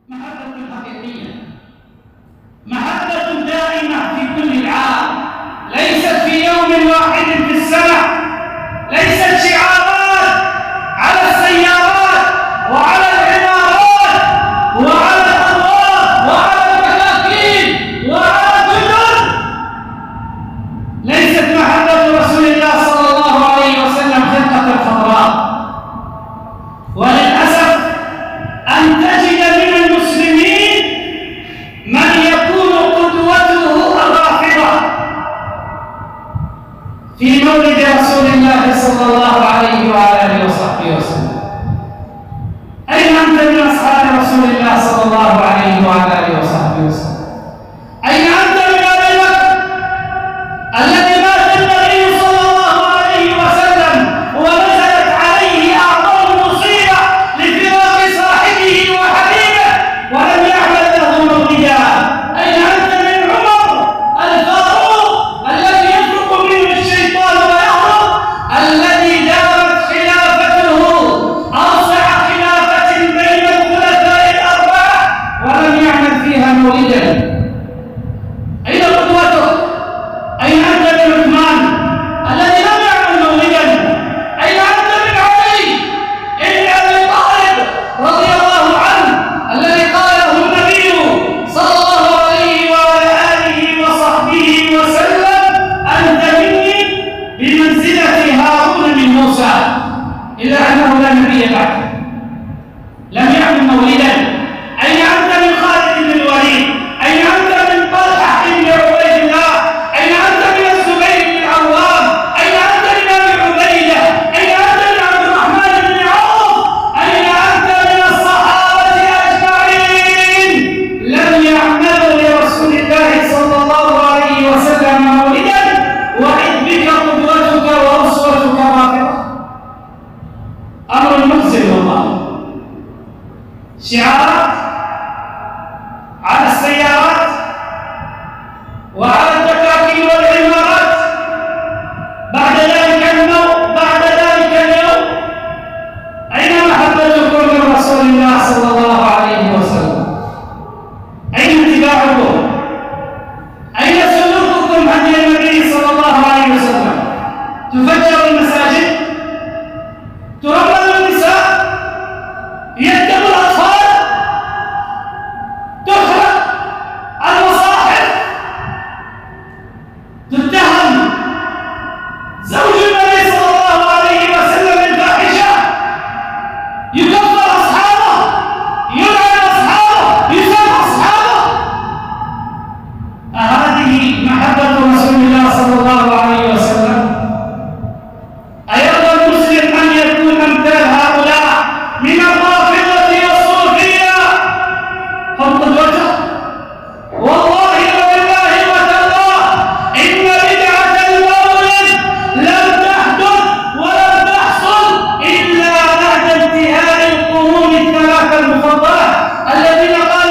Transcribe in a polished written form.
محبة حقيقية، محبة دائمة في كل العام، ليست في يوم واحد في السنة، ليست شعارات على السيارات وعلى العمارات وعلى الأبواب وعلى البكاكين وعلى الجدر. ليست محبة رسول الله صلى الله عليه وسلم خلقة الخضراء. وللأسف أن تجد من المسلمين من يكون قدوته الرافضة في مولد رسول الله صلى الله عليه وآله وصحبه وسلم. أين أنت من أصحاب رسول الله صلى الله عليه وآله وصحبه وسلم؟ أين أنت من أبي بكر الذي مات النبي صلى الله عليه وسلم ونزلت عليه أعظم مصيبة لفراق صاحبه وحبيبه ولم يعمل له مولدا؟ أين أنت من عمر الفاروق الذي يفرق منه الشيطان ويهرب، الذي دارت خلافته أوسع خلافة بين الخلفاء الأربعة ولم يعمل فيها مولدا؟ أين قدوته؟ أين أنت من عثمان الذي لم يعمل مولدا؟ أين أنت من علي بن أبي طالب رضي الله عنه الذي قاله النبي صلى الله عليه وعلى آله وصحبه وسلم: أنت مني بمنزلة هارون من موسى، إلا أنه لا نبي بعده، لم يعمل مولدا. أين أنت من خالد بن الوليد؟ أين أنت من طلحة بن عبيد الله؟ أين أنت من الزبير بن العوام؟ أين أنت من أبي عبيدة؟ أين أنت من عبد الرحمن بن عوف؟ أين أنت من الصحابة أجمعين؟ لم يعملوا لرسول الله صلى الله عليه وسلم مولدا، وإذ بك قدوتك وأسوتك رافضة. أمر محزن والله. شعارات على السيارات وعلى الدكاكين والعمارات، بعد ذلك اليوم أين محبتكم لرسول الله صلى الله عليه وسلم؟ أين اتباعكم؟ أين سلوككم هدي النبي صلى الله عليه وسلم؟ تفجر المساجد، ترمل النساء، يكتب الأطفال، تحرق المصاحف، تتهم زوج النبي صلى الله عليه وسلم بالفاحشة، يكفر أصحابه، يلعن أصحابه، يسب أصحابه. أهذه محبة رسول الله صلى الله عليه وسلم؟ أيرضى المسلم أن يكون أمثال هؤلاء من الرافضة والصوفية هم قدوته؟ والله وبالله وتالله إن بدعة المولد لم تحدث ولم تحصل إلا بعد انتهاء القرون الثلاثة المفضلة الذين قال